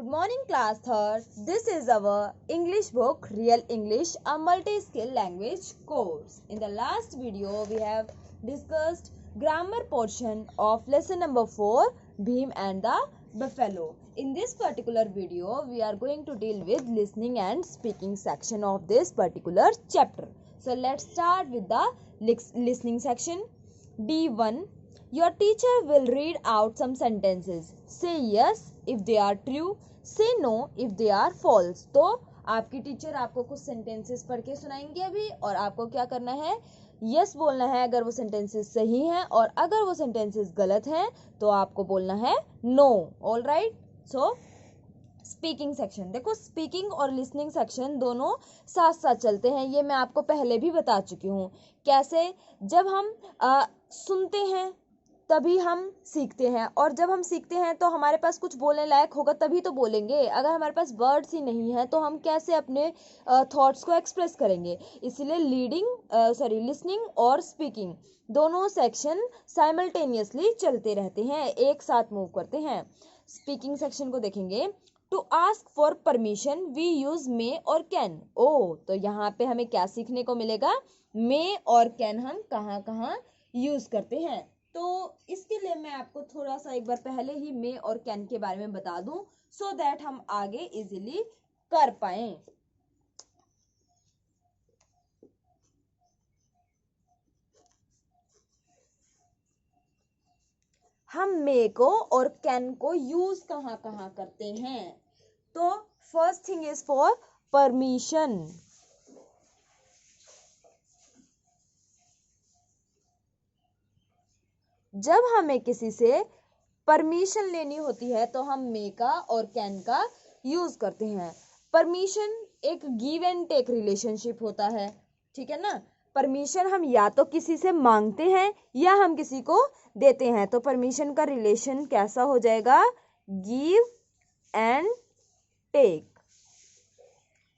Good morning, class third. This is our English book, Real English, a multi-skill language course. In the last video, we have discussed grammar portion of lesson number 4, Bhim and the Buffalo. In this particular video, we are going to deal with listening and speaking section of this particular chapter. So let's start with the listening section. D1. Your teacher will read out some sentences. Say yes if they are true. Say no if they are false. तो आपकी teacher आपको कुछ sentences पढ़ के सुनाएंगे अभी और आपको क्या करना है, यस बोलना है अगर वो सेंटेंसेस सही हैं, और अगर वो सेंटेंसेस गलत हैं तो आपको बोलना है no. All right. So speaking section, देखो स्पीकिंग और लिसनिंग सेक्शन दोनों साथ साथ चलते हैं. ये मैं आपको पहले भी बता चुकी हूँ. कैसे? जब हम सुनते हैं तभी हम सीखते हैं, और जब हम सीखते हैं तो हमारे पास कुछ बोलने लायक होगा तभी तो बोलेंगे. अगर हमारे पास वर्ड्स ही नहीं है तो हम कैसे अपने थॉट्स को एक्सप्रेस करेंगे. इसलिए लिसनिंग और स्पीकिंग दोनों सेक्शन साइमल्टेनियसली चलते रहते हैं, एक साथ मूव करते हैं. स्पीकिंग सेक्शन को देखेंगे. To ask for permission we use may और कैन. तो यहाँ पे हमें क्या सीखने को मिलेगा, मे और कैन हम कहाँ कहाँ यूज करते हैं. तो इसके लिए मैं आपको थोड़ा सा एक बार पहले ही मे और कैन के बारे में बता दूं, सो दैट हम आगे इजीली कर पाए. हम मे को और कैन को यूज कहाँ कहाँ करते हैं. तो first thing is for permission. जब हमें किसी से परमिशन लेनी होती है तो हम मे का और कैन का यूज करते हैं. परमिशन एक गिव एंड टेक रिलेशनशिप होता है, ठीक है ना. परमिशन हम या तो किसी से मांगते हैं या हम किसी को देते हैं. तो परमिशन का रिलेशन कैसा हो जाएगा, गिव एंड टेक.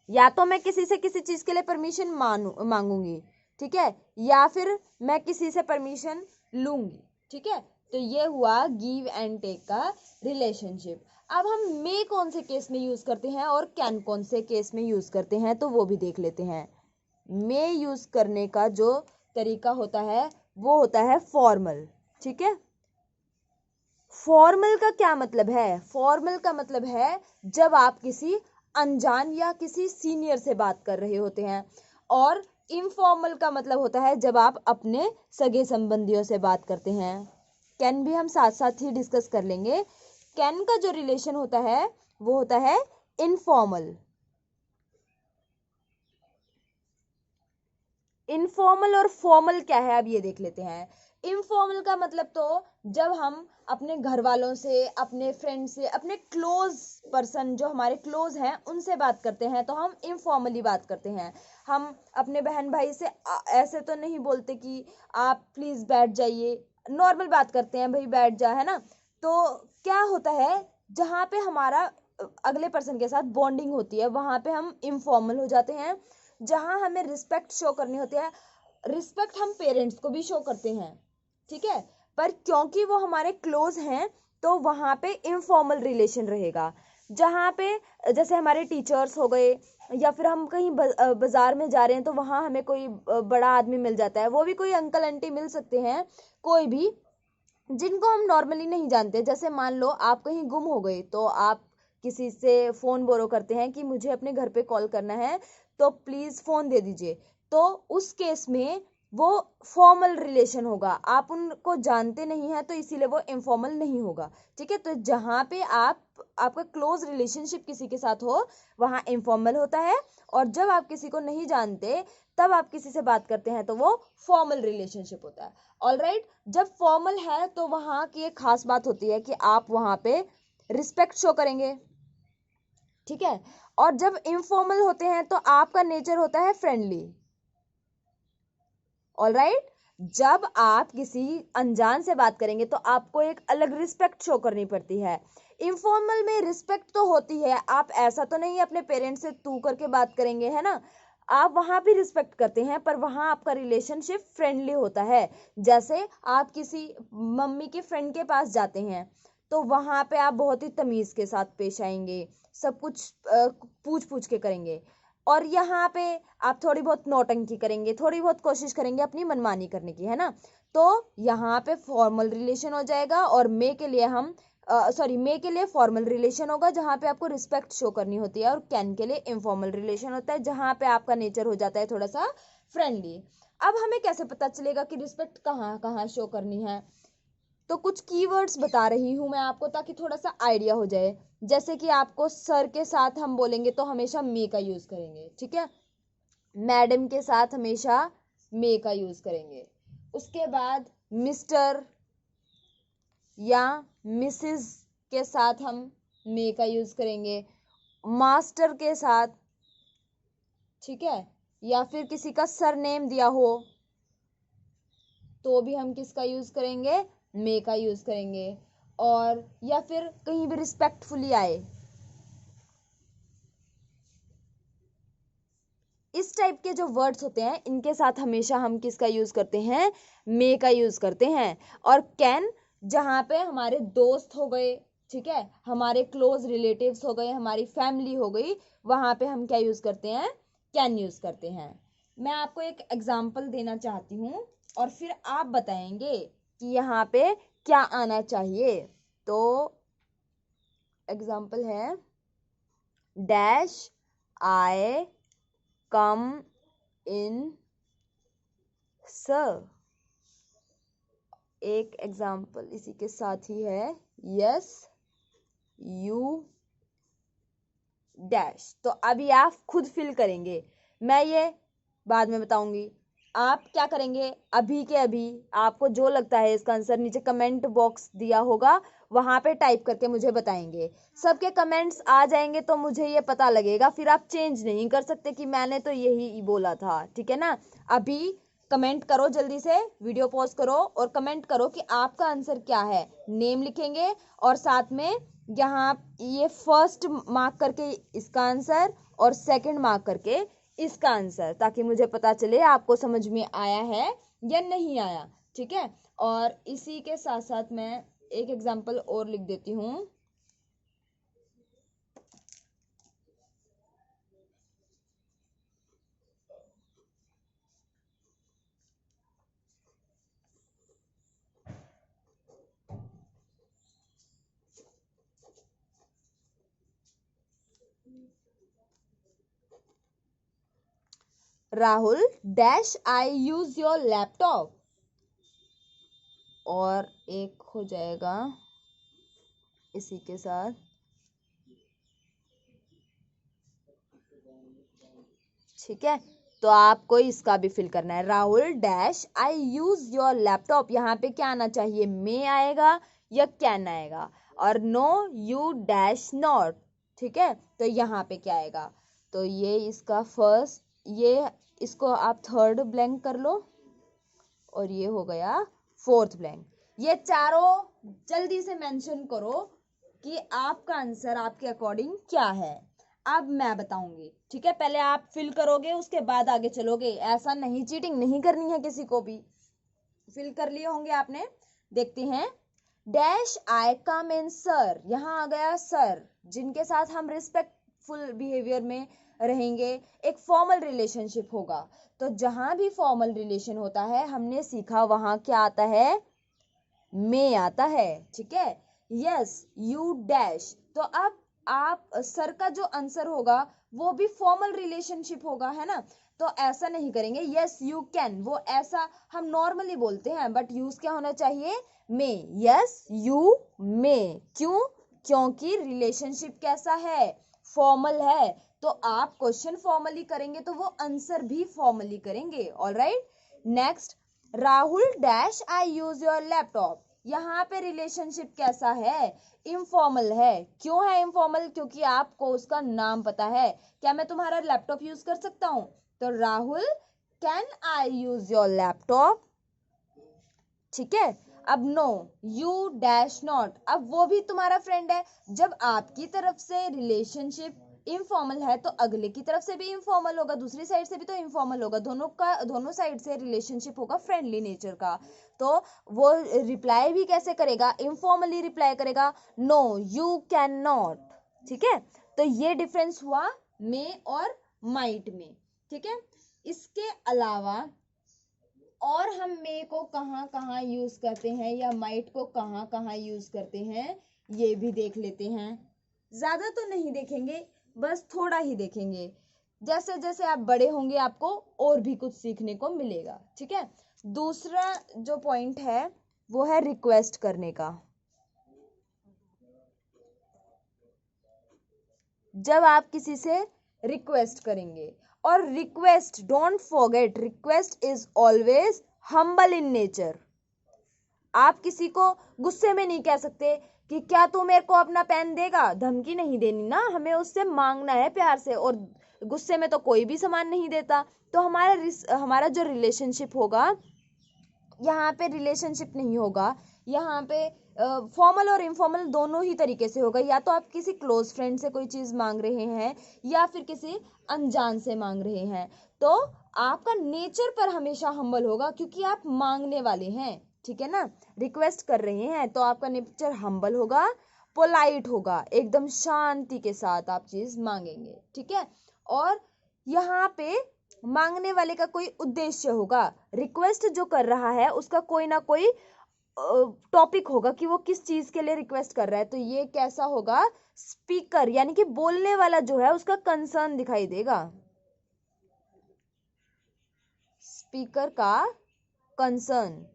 या तो मैं किसी से किसी चीज के लिए परमिशन मांगूंगी, ठीक है, या फिर मैं किसी से परमिशन लूंगी, ठीक है. तो ये हुआ गिव एंड टेक का रिलेशनशिप. अब हम मे कौन से केस में यूज करते हैं और कैन कौन से केस में यूज करते हैं तो वो भी देख लेते हैं. मे यूज करने का जो तरीका होता है वो होता है फॉर्मल, ठीक है. फॉर्मल का क्या मतलब है? फॉर्मल का मतलब है जब आप किसी अनजान या किसी सीनियर से बात कर रहे होते हैं. और इनफॉर्मल का मतलब होता है जब आप अपने सगे संबंधियों से बात करते हैं. कैन भी हम साथ साथ ही डिस्कस कर लेंगे. कैन का जो रिलेशन होता है वो होता है इनफॉर्मल. इनफॉर्मल और फॉर्मल क्या है अब ये देख लेते हैं. इनफॉर्मल का मतलब तो जब हम अपने घर वालों से, अपने फ्रेंड से, अपने क्लोज पर्सन जो हमारे क्लोज हैं उनसे बात करते हैं तो हम इनफॉर्मली बात करते हैं. हम अपने बहन भाई से ऐसे तो नहीं बोलते कि आप प्लीज बैठ जाइए, नॉर्मल बात करते हैं, भाई बैठ जा, है ना. तो क्या होता है, जहाँ पे हमारा अगले पर्सन के साथ बॉन्डिंग होती है वहां पे हम इनफॉर्मल हो जाते हैं. जहां हमें रिस्पेक्ट शो करनी होती है, रिस्पेक्ट हम पेरेंट्स को भी शो करते हैं, ठीक है, पर क्योंकि वो हमारे क्लोज हैं तो वहां पे इनफॉर्मल रिलेशन रहेगा. जहां पे जैसे हमारे टीचर्स हो गए, या फिर हम कहीं बाजार में जा रहे हैं तो वहां हमें कोई बड़ा आदमी मिल जाता है, वो भी कोई अंकल आंटी मिल सकते हैं, कोई भी जिनको हम नॉर्मली नहीं जानते. जैसे मान लो आप कहीं गुम हो गए तो आप किसी से फोन बोरो करते हैं कि मुझे अपने घर पे कॉल करना है तो प्लीज फोन दे दीजिए. तो उस केस में वो फॉर्मल रिलेशन होगा, आप उनको जानते नहीं हैं तो इसीलिए वो इनफॉर्मल नहीं होगा, ठीक है. तो जहाँ पे आपका क्लोज रिलेशनशिप किसी के साथ हो वहाँ इनफॉर्मल होता है, और जब आप किसी को नहीं जानते तब आप किसी से बात करते हैं तो वो फॉर्मल रिलेशनशिप होता है. All right. जब फॉर्मल है तो वहाँ की एक खास बात होती है कि आप वहाँ पे रिस्पेक्ट शो करेंगे, ठीक है. और जब इनफॉर्मल होते हैं तो आपका नेचर होता है फ्रेंडली. All right. जब आप किसी अनजान से बात करेंगे तो आपको एक अलग रिस्पेक्ट शो करनी पड़ती है. इनफॉर्मल में रिस्पेक्ट तो होती है, आप ऐसा तो नहीं अपने पेरेंट्स से तू करके बात करेंगे, है ना. आप वहां भी रिस्पेक्ट करते हैं पर वहां आपका रिलेशनशिप फ्रेंडली होता है. जैसे आप किसी मम्मी के फ्रेंड के पास जाते हैं तो वहां पे आप बहुत ही तमीज के साथ पेश आएंगे, सब कुछ पूछ पूछ के करेंगे। और यहाँ पे आप थोड़ी बहुत नौटंकी करेंगे, थोड़ी बहुत कोशिश करेंगे अपनी मनमानी करने की, है ना। तो यहाँ पे फॉर्मल रिलेशन हो जाएगा, और मे के लिए हम मे के लिए फॉर्मल रिलेशन होगा जहाँ पे आपको रिस्पेक्ट शो करनी होती है, और कैन के लिए इनफॉर्मल रिलेशन होता है जहाँ पे आपका नेचर हो जाता है थोड़ा सा फ्रेंडली। अब हमें कैसे पता चलेगा कि रिस्पेक्ट कहाँ कहाँ शो करनी है? तो कुछ कीवर्ड्स बता रही हूं मैं आपको ताकि थोड़ा सा आइडिया हो जाए। जैसे कि आपको सर के साथ हम बोलेंगे तो हमेशा मे का यूज करेंगे, ठीक है। मैडम के साथ हमेशा मे का यूज करेंगे। उसके बाद मिस्टर या मिसेस के साथ हम मे का यूज करेंगे। मास्टर के साथ, ठीक है, या फिर किसी का सरनेम दिया हो तो भी हम किसका यूज करेंगे? मे का यूज करेंगे। और या फिर कहीं भी रिस्पेक्टफुली आए, इस टाइप के जो वर्ड्स होते हैं इनके साथ हमेशा हम किसका यूज करते हैं? मे का यूज करते हैं। और कैन, जहां पे हमारे दोस्त हो गए, ठीक है, हमारे क्लोज रिलेटिव्स हो गए, हमारी फैमिली हो गई, वहां पे हम क्या यूज करते हैं? कैन यूज करते हैं। मैं आपको एक एग्जाम्पल देना चाहती हूँ और फिर आप बताएंगे कि यहाँ पे क्या आना चाहिए। तो एग्जाम्पल है, dash I come in sir. एक एग्जाम्पल इसी के साथ ही है, यस यू डैश। तो अभी आप खुद फिल करेंगे, मैं ये बाद में बताऊंगी। आप क्या करेंगे? अभी के अभी आपको जो लगता है इसका आंसर नीचे कमेंट बॉक्स दिया होगा वहां पे टाइप करके मुझे बताएंगे। सबके कमेंट्स आ जाएंगे तो मुझे ये पता लगेगा, फिर आप चेंज नहीं कर सकते कि मैंने तो यही बोला था, ठीक है ना। अभी कमेंट करो, जल्दी से वीडियो पॉज करो और कमेंट करो कि आपका आंसर क्या है। नेम लिखेंगे और साथ में यहाँ ये फर्स्ट मार्क करके इसका आंसर और सेकंड मार्क करके इसका आंसर, ताकि मुझे पता चले आपको समझ में आया है या नहीं आया, ठीक है। और इसी के साथ साथ मैं एक एग्जांपल और लिख देती हूँ। Rahul dash I use your laptop. और एक हो जाएगा इसी के साथ, ठीक है। तो आपको इसका भी फिल करना है, Rahul dash I use your laptop. यहाँ पे क्या आना चाहिए? मे आएगा या कैन आएगा। और नो यू डैश नॉट, ठीक है। तो यहाँ पे क्या आएगा? तो ये इसका फर्स्ट, ये इसको आप थर्ड ब्लैंक कर लो और ये हो गया फोर्थ ब्लैंक। ये चारों जल्दी से मेंशन करो कि आपका आंसर आपके अकॉर्डिंग क्या है। अब मैं बताऊंगी, ठीक है। पहले आप फिल करोगे उसके बाद आगे चलोगे, ऐसा नहीं, चीटिंग नहीं करनी है किसी को भी। फिल कर लिए होंगे आपने, देखते हैं। Dash I come in sir, यहाँ आ गया सर, जिनके साथ हम रिस्पेक्टफुल बिहेवियर में रहेंगे, एक फॉर्मल रिलेशनशिप होगा। तो जहां भी फॉर्मल रिलेशन होता है हमने सीखा वहां क्या आता है? मे आता है, ठीक है। यस यू डैश, तो अब आप सर का जो आंसर होगा वो भी फॉर्मल रिलेशनशिप होगा, है ना। तो ऐसा नहीं करेंगे यस यू कैन, वो ऐसा हम नॉर्मली बोलते हैं, बट यूज क्या होना चाहिए? मे। यस यू मे, क्यों? क्योंकि रिलेशनशिप कैसा है? फॉर्मल है। तो आप क्वेश्चन फॉर्मली करेंगे तो वो आंसर भी फॉर्मली करेंगे। Alright, next, Rahul dash I use your laptop. यहाँ पे रिलेशनशिप कैसा है? इनफॉर्मल है। क्यों है इनफॉर्मल? क्योंकि आपको उसका नाम पता है। क्या मैं तुम्हारा लैपटॉप यूज कर सकता हूं? तो Rahul can I use your laptop, ठीक है। अब नो यू डैश नॉट, अब वो भी तुम्हारा फ्रेंड है। जब आपकी तरफ से रिलेशनशिप इनफॉर्मल है तो अगले की तरफ से भी इनफॉर्मल होगा, दूसरी साइड से भी तो इनफॉर्मल होगा, दोनों साइड से रिलेशनशिप होगा फ्रेंडली नेचर का। तो वो रिप्लाई भी कैसे करेगा, इनफॉर्मली रिप्लाई करेगा, नो यू कैन नॉट। ठीक है, तो ये डिफरेंस हुआ मे और माइट में। ठीक है, इसके अलावा और हम मे को कहाँ कहाँ यूज करते हैं या माइट को कहाँ कहाँ यूज करते हैं ये भी देख लेते हैं। ज्यादा तो नहीं देखेंगे, बस थोड़ा ही देखेंगे। जैसे जैसे आप बड़े होंगे आपको और भी कुछ सीखने को मिलेगा। ठीक है, दूसरा जो पॉइंट है वो है रिक्वेस्ट करने का। जब आप किसी से रिक्वेस्ट करेंगे, और request, don't forget, request is always humble in nature. आप किसी को गुस्से में नहीं कह सकते कि क्या तू मेरे को अपना पेन देगा, धमकी नहीं देनी ना, हमें उससे मांगना है प्यार से, और गुस्से में तो कोई भी सामान नहीं देता। तो हमारा जो रिलेशनशिप होगा, यहाँ पे रिलेशनशिप नहीं होगा, यहाँ पे फॉर्मल और इनफॉर्मल दोनों ही तरीके से होगा। या तो आप किसी क्लोज फ्रेंड से कोई चीज मांग रहे हैं या फिर किसी अनजान से मांग रहे हैं, तो आपका नेचर पर हमेशा हम्बल होगा क्योंकि आप मांगने वाले हैं। ठीक है ना, रिक्वेस्ट कर रहे हैं तो आपका नेचर हम्बल होगा, पोलाइट होगा, एकदम शांति के साथ आप चीज मांगेंगे। ठीक है, और यहाँ पे मांगने वाले का कोई उद्देश्य होगा, रिक्वेस्ट जो कर रहा है उसका कोई ना कोई टॉपिक होगा कि वो किस चीज के लिए रिक्वेस्ट कर रहा है। तो ये कैसा होगा, स्पीकर यानी कि बोलने वाला जो है उसका कंसर्न दिखाई देगा, स्पीकर का कंसर्न,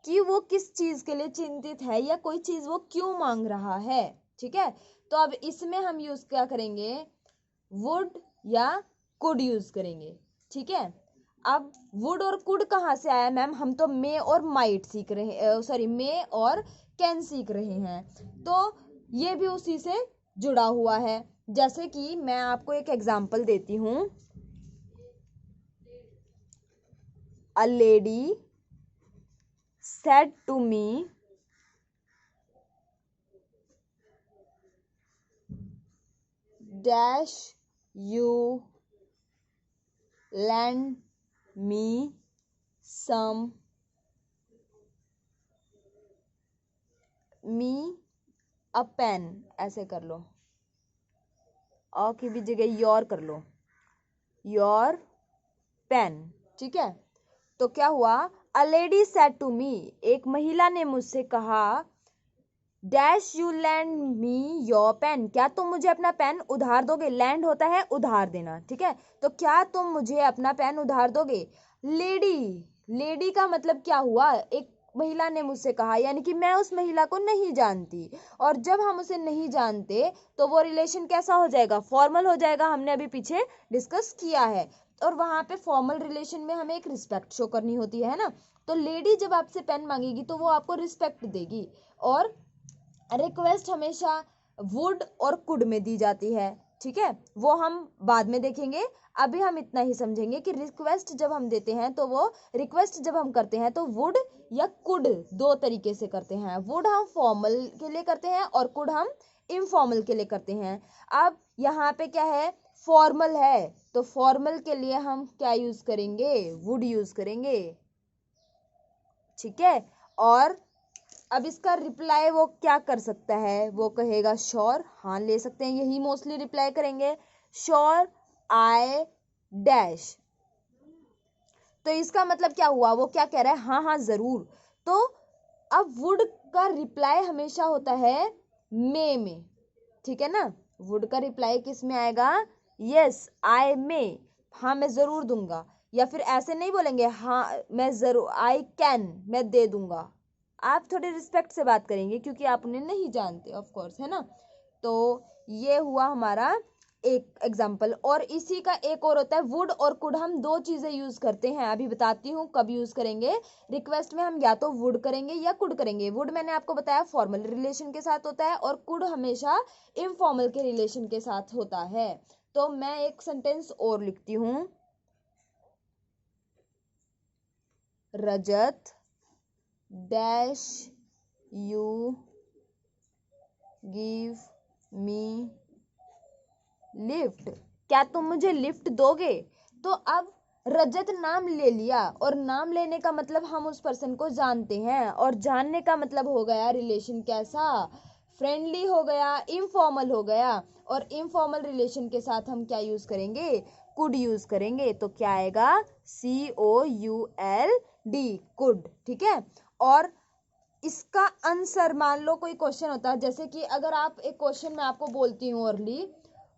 कि वो किस चीज के लिए चिंतित है या कोई चीज वो क्यों मांग रहा है। ठीक है, तो अब इसमें हम यूज क्या करेंगे, वुड या कुड यूज करेंगे। ठीक है, अब वुड और कुड कहाँ से आया मैम, हम तो मे और माइट सीख रहे हैं, सॉरी मे और कैन सीख रहे हैं, तो ये भी उसी से जुड़ा हुआ है। जैसे कि मैं आपको एक एग्जांपल देती हूँ, a lady said to me, dash you lend me some me a pen, ऐसे कर लो, और की भी जगह योर कर लो, योर पेन। ठीक है, तो क्या हुआ, a lady said to me, एक महिला ने मुझसे कहा, dash you lend me your pen, क्या तुम मुझे अपना पेन उधार दोगे, लैंड होता है उधार देना। ठीक है, तो क्या तुम मुझे अपना पेन उधार दोगे। लेडी, लेडी का मतलब क्या हुआ, एक महिला ने मुझसे कहा, यानी कि मैं उस महिला को नहीं जानती, और जब हम उसे नहीं जानते तो वो रिलेशन कैसा हो जाएगा, फॉर्मल हो जाएगा, हमने अभी पीछे डिस्कस किया है। और वहां पे फॉर्मल रिलेशन में हमें एक रिस्पेक्ट शो करनी होती है ना, तो लेडी जब आपसे पेन मांगेगी तो वो आपको रिस्पेक्ट देगी। और रिक्वेस्ट हमेशा वुड और कुड में दी जाती है। ठीक है, वो हम बाद में देखेंगे, अभी हम इतना ही समझेंगे कि रिक्वेस्ट जब हम देते हैं तो वो, रिक्वेस्ट जब हम करते हैं तो वुड या कुड दो तरीके से करते हैं, वुड हम फॉर्मल के लिए करते हैं और कुड हम इनफॉर्मल के लिए करते हैं। अब यहाँ पे क्या है, फॉर्मल है, तो फॉर्मल के लिए हम क्या यूज करेंगे, वुड यूज करेंगे। ठीक है, और अब इसका रिप्लाई वो क्या कर सकता है, वो कहेगा श्योर, हाँ ले सकते हैं, यही मोस्टली रिप्लाई करेंगे, श्योर आई डैश। तो इसका मतलब क्या हुआ, वो क्या कह रहा है, हाँ हाँ जरूर। तो अब वुड का रिप्लाई हमेशा होता है मे में। ठीक है ना, वुड का रिप्लाई किस में आएगा, यस आई मे, हाँ मैं जरूर दूंगा, या फिर ऐसे नहीं बोलेंगे, हाँ मैं जरूर, आई कैन, मैं दे दूंगा। आप थोड़े रिस्पेक्ट से बात करेंगे क्योंकि आप उन्हें नहीं जानते, ऑफ कोर्स, है ना। तो ये हुआ हमारा एक एग्जाम्पल, और इसी का एक और होता है वुड और कुड, हम दो चीजें यूज करते हैं, अभी बताती हूँ कब यूज करेंगे। रिक्वेस्ट में हम या तो वुड करेंगे या कुड करेंगे। वुड मैंने आपको बताया फॉर्मल रिलेशन के साथ होता है, और कुड हमेशा इनफॉर्मल के रिलेशन के साथ होता है। तो मैं एक सेंटेंस और लिखती हूँ, Rajat dash you give me lift, क्या तुम मुझे लिफ्ट दोगे? तो अब रजत नाम ले लिया, और नाम लेने का मतलब हम उस पर्सन को जानते हैं, और जानने का मतलब हो गया रिलेशन कैसा, फ्रेंडली हो गया, इनफॉर्मल हो गया। और इनफॉर्मल रिलेशन के साथ हम क्या यूज करेंगे, कुड यूज करेंगे। तो क्या आएगा, COULD, कुड। ठीक है। और इसका आंसर, मान लो कोई क्वेश्चन होता है, जैसे कि अगर आप एक क्वेश्चन मैं आपको बोलती हूँ early,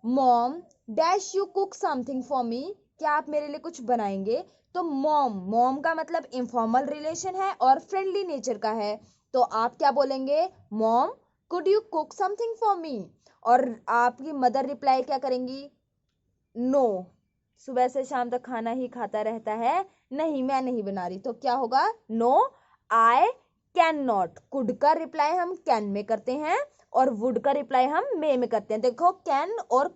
mom dash you cook something for मी, क्या आप मेरे लिए कुछ बनाएंगे? तो मॉम, मॉम का मतलब इनफॉर्मल रिलेशन है और फ्रेंडली नेचर का है, तो आप क्या बोलेंगे, mom could you cook something for मी। और आपकी मदर रिप्लाई क्या करेंगी, नो, सुबह से शाम तक खाना ही खाता रहता है, नहीं मैं नहीं बना रही। तो क्या होगा, no I can not. Could का रिप्लाई हम कैन में करते हैं और वुड का रिप्लाई हम मे में करते हैं। देखो कैन और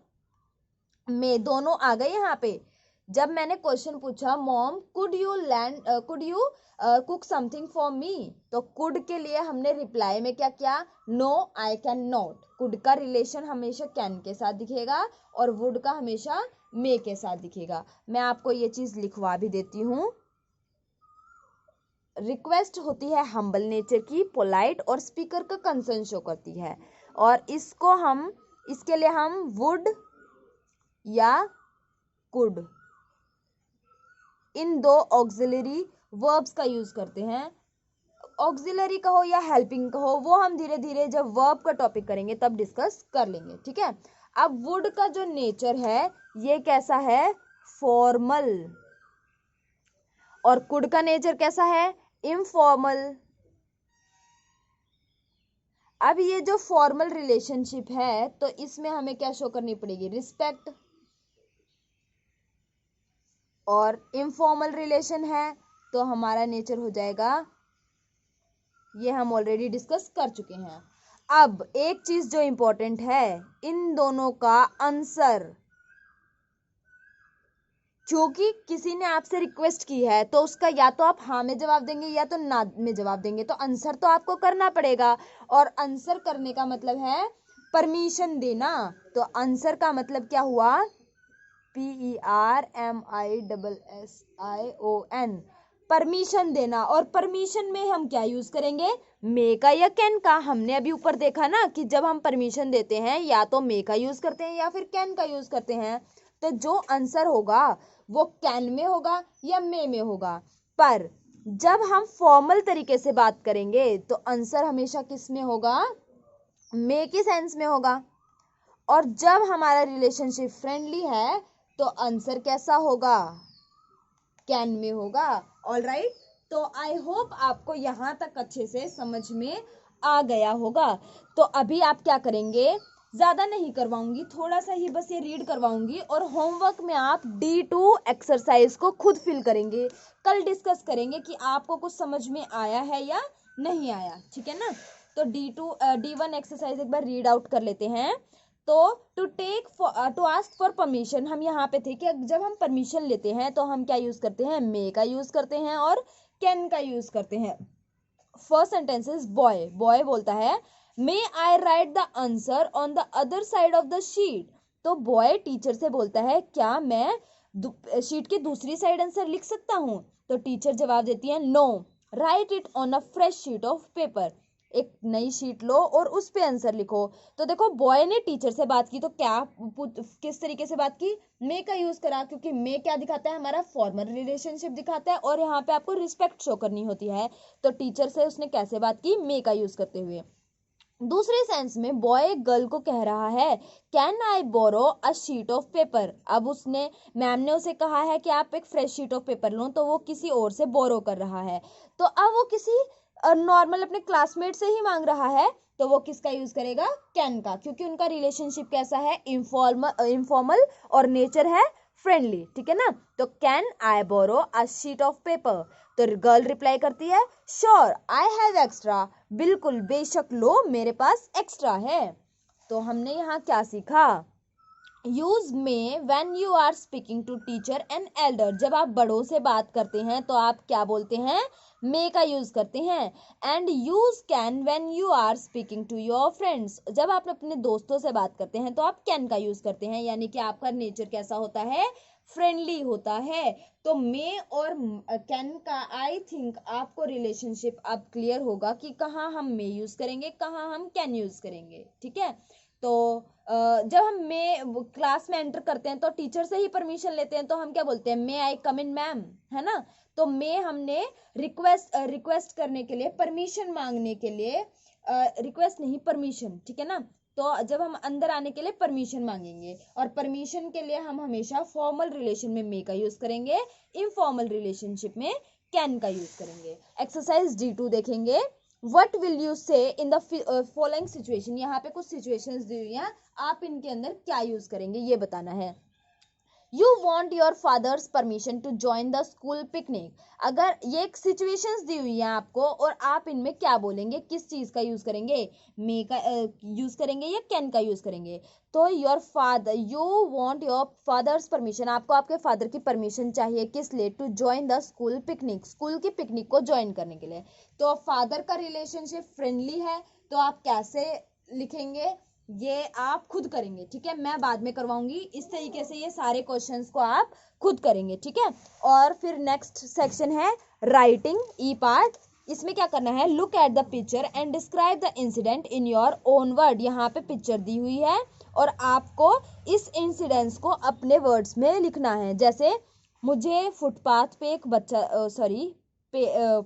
मे दोनों आ गए यहाँ पे। जब मैंने क्वेश्चन पूछा mom could you cook something for me, तो कुड के लिए हमने रिप्लाई में क्या किया, no I can not. Could का रिलेशन हमेशा कैन के साथ दिखेगा और वुड का हमेशा मे के साथ दिखेगा। मैं आपको ये चीज लिखवा भी देती हूँ। रिक्वेस्ट होती है हम्बल नेचर की, पोलाइट, और स्पीकर का कंसर्न शो करती है। और इसके लिए हम वुड या कुड, इन दो ऑक्सिलरी वर्ब्स का यूज करते हैं। ऑक्सिलरी कहो या हेल्पिंग कहो, वो हम धीरे धीरे जब वर्ब का टॉपिक करेंगे तब डिस्कस कर लेंगे। ठीक है। अब वुड का जो नेचर है ये कैसा है, फॉर्मल, और कुड का नेचर कैसा है, इनफॉर्मल। अब ये जो फॉर्मल रिलेशनशिप है तो इसमें हमें क्या शो करनी पड़ेगी, रिस्पेक्ट। और इनफॉर्मल रिलेशन है तो हमारा नेचर हो जाएगा, ये हम ऑलरेडी डिस्कस कर चुके हैं। अब एक चीज जो इंपॉर्टेंट है, इन दोनों का आंसर, क्योंकि किसी ने आपसे रिक्वेस्ट की है तो उसका या तो आप हाँ में जवाब देंगे या तो ना में जवाब देंगे, तो आंसर तो आपको करना पड़ेगा। और आंसर करने का मतलब है परमिशन देना। तो आंसर का मतलब क्या हुआ, PERMISSION, परमिशन देना। और परमिशन में हम क्या यूज करेंगे, मे का या कैन का। हमने अभी ऊपर देखा ना कि जब हम परमिशन देते हैं या तो मे का यूज करते हैं या फिर कैन का यूज करते हैं। तो जो आंसर होगा वो कैन में होगा या मे में होगा। पर जब हम फॉर्मल तरीके से बात करेंगे तो आंसर हमेशा किस में होगा, मे की सेंस में होगा। और जब हमारा रिलेशनशिप फ्रेंडली है तो आंसर कैसा होगा, कैन में होगा। ऑलराइट। तो आई होप आपको यहां तक अच्छे से समझ में आ गया होगा। तो अभी आप क्या करेंगे, ज्यादा नहीं करवाऊंगी, थोड़ा सा ही बस ये रीड करवाऊंगी, और होमवर्क में आप D2 एक्सरसाइज को खुद फिल करेंगे। कल डिस्कस करेंगे कि आपको कुछ समझ में आया है या नहीं आया। ठीक है ना। तो D1 एक्सरसाइज एक बार रीड आउट कर लेते हैं। तो टू आस्क फॉर परमिशन, हम यहाँ पे थे कि जब हम परमिशन लेते हैं तो हम क्या यूज करते हैं, मे का यूज करते हैं और कैन का यूज करते हैं। First sentence is boy, boy बोलता है may I write the answer on the other side of the sheet. तो बॉय टीचर से बोलता है क्या मैं शीट की दूसरी साइड आंसर लिख सकता हूँ? तो टीचर जवाब देती है no, write it on a fresh sheet of paper. एक नई शीट लो और उस पे आंसर लिखो। तो देखो बॉय ने टीचर से बात की तो क्या किस तरीके से बात की, मे का यूज करा, क्योंकि मे क्या दिखाता है, हमारा फॉर्मल रिलेशनशिप दिखाता है और यहाँ पे आपको रिस्पेक्ट शो करनी होती है। तो टीचर से उसने कैसे बात की, मे का यूज करते हुए। दूसरे सेंस में बॉय गर्ल को कह रहा है can I borrow a sheet of paper. अब उसने, मैम ने उसे कहा है कि आप एक फ्रेश शीट ऑफ पेपर लो, तो वो किसी और से बोरो कर रहा है। तो अब वो किसी नॉर्मल अपने क्लासमेट से ही मांग रहा है, तो वो किसका यूज करेगा, कैन का, क्योंकि उनका रिलेशनशिप कैसा है, इनफॉर्मल और नेचर है फ्रेंडली। ठीक है ना। तो can I borrow a sheet of paper. तो गर्ल रिप्लाई करती है श्योर आई हैव एक्स्ट्रा, बिल्कुल बेशक लो मेरे पास एक्स्ट्रा है। तो हमने यहाँ क्या सीखा, use may when you are speaking to teacher and elder, जब आप बड़ों से बात करते हैं तो आप क्या बोलते हैं, मे का यूज करते हैं। And use can when you are speaking to your friends, जब आप अपने दोस्तों से बात करते हैं तो आप कैन का यूज करते हैं, यानी कि आपका नेचर कैसा होता है, फ्रेंडली होता है। तो मे और कैन का आई थिंक आपको रिलेशनशिप अब क्लियर होगा कि कहाँ हम मे यूज करेंगे, कहाँ हम कैन यूज करेंगे, ठीक है। तो जब हम मे क्लास में एंटर करते हैं तो टीचर से ही परमिशन लेते हैं, तो हम क्या बोलते हैं, मे आई कम इन मैम, है ना। तो मे हमने रिक्वेस्ट करने के लिए, परमिशन मांगने के लिए, रिक्वेस्ट नहीं परमिशन, ठीक है ना। तो जब हम अंदर आने के लिए परमिशन मांगेंगे, और परमिशन के लिए हम हमेशा फॉर्मल रिलेशन में मे का यूज करेंगे, इनफॉर्मल रिलेशनशिप में कैन का यूज करेंगे। एक्सरसाइज D2 देखेंगे, वट विल यू से इन द फॉलोइंग सिचुएशन, यहाँ पे कुछ सिचुएशंस दी हुई हैं, आप इनके अंदर क्या यूज करेंगे ये बताना है। You want your father's permission to join the school picnic, अगर ये एक सिचुएशंस दी हुई है आपको, और आप इनमें क्या बोलेंगे, किस चीज का यूज करेंगे, मे का यूज करेंगे या कैन का यूज करेंगे। तो your father, you want your father's permission, आपको आपके फादर की परमिशन चाहिए, किस लिए, to join the school picnic, school की पिकनिक को ज्वाइन करने के लिए। तो फादर का रिलेशनशिप फ्रेंडली है, तो आप कैसे लिखेंगे ये आप खुद करेंगे, ठीक है, मैं बाद में करवाऊंगी। इस तरीके से ये सारे क्वेश्चंस को आप खुद करेंगे, ठीक है। और फिर नेक्स्ट सेक्शन है राइटिंग, ई पार्ट। इसमें क्या करना है, look at the picture and describe the incident in your own word, यहाँ पे पिक्चर दी हुई है और आपको इस इंसिडेंट्स को अपने वर्ड्स में लिखना है। जैसे मुझे फुटपाथ पे एक बच्चा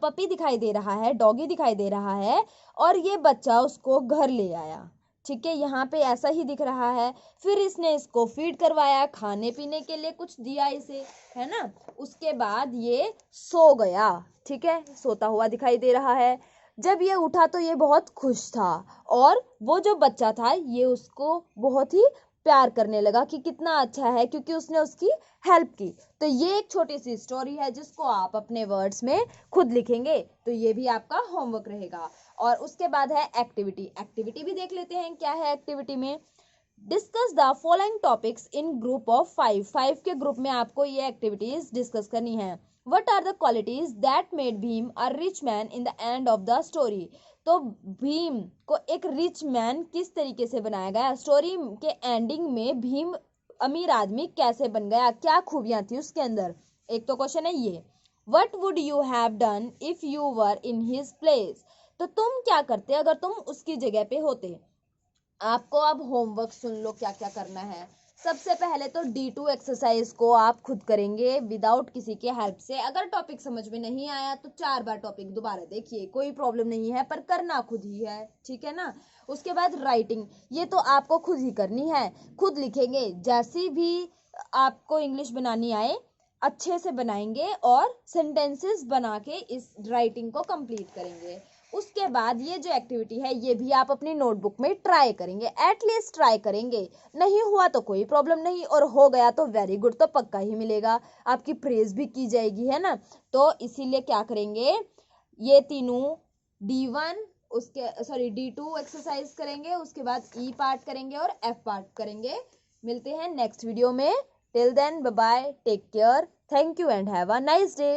पपी दिखाई दे रहा है, डॉगी दिखाई दे रहा है, और ये बच्चा उसको घर ले आया, ठीक है, यहाँ पे ऐसा ही दिख रहा है। फिर इसने इसको फीड करवाया, खाने पीने के लिए कुछ दिया इसे, है ना। उसके बाद ये सो गया, ठीक है, सोता हुआ दिखाई दे रहा है। जब ये उठा तो ये बहुत खुश था, और वो जो बच्चा था ये उसको बहुत ही प्यार करने लगा कि कितना अच्छा है क्योंकि उसने उसकी हेल्प की। तो ये एक छोटी सी स्टोरी है जिसको आप अपने वर्ड्स में खुद लिखेंगे, तो ये भी आपका होमवर्क रहेगा। और उसके बाद है एक्टिविटी, एक्टिविटी भी देख लेते हैं क्या है एक्टिविटी में। Discuss the following topics in group of 5 के ग्रुप में आपको ये एक्टिविटीज डिस्कस करनी है। What are the qualities that made Bhim a rich man in the end of the story, तो भीम को एक रिच मैन किस तरीके से बनाया गया, स्टोरी के एंडिंग में भीम अमीर आदमी कैसे बन गया, क्या खूबियां थी उसके अंदर। एक तो क्वेश्चन है ये। What would you have done if you were in his place, तो तुम क्या करते अगर तुम उसकी जगह पे होते। आपको अब होमवर्क सुन लो क्या क्या करना है। सबसे पहले तो D2 एक्सरसाइज को आप खुद करेंगे विदाउट किसी के हेल्प से। अगर टॉपिक समझ में नहीं आया तो 4 बार टॉपिक दोबारा देखिए, कोई प्रॉब्लम नहीं है, पर करना खुद ही है, ठीक है ना। उसके बाद राइटिंग, ये तो आपको खुद ही करनी है, खुद लिखेंगे, जैसी भी आपको इंग्लिश बनानी आए अच्छे से बनाएंगे और सेंटेंसेस बना के इस राइटिंग को कंप्लीट करेंगे। उसके बाद ये जो एक्टिविटी है ये भी आप अपनी नोटबुक में ट्राई करेंगे, एटलीस्ट ट्राई करेंगे। नहीं हुआ तो कोई प्रॉब्लम नहीं, और हो गया तो वेरी गुड, तो पक्का ही मिलेगा, आपकी प्रेज भी की जाएगी, है ना। तो इसीलिए क्या करेंगे, ये तीनों D1 D2 एक्सरसाइज करेंगे, उसके बाद E पार्ट करेंगे और F पार्ट करेंगे। मिलते हैं नेक्स्ट वीडियो में, till then bye bye, take care, thank you and have a nice day.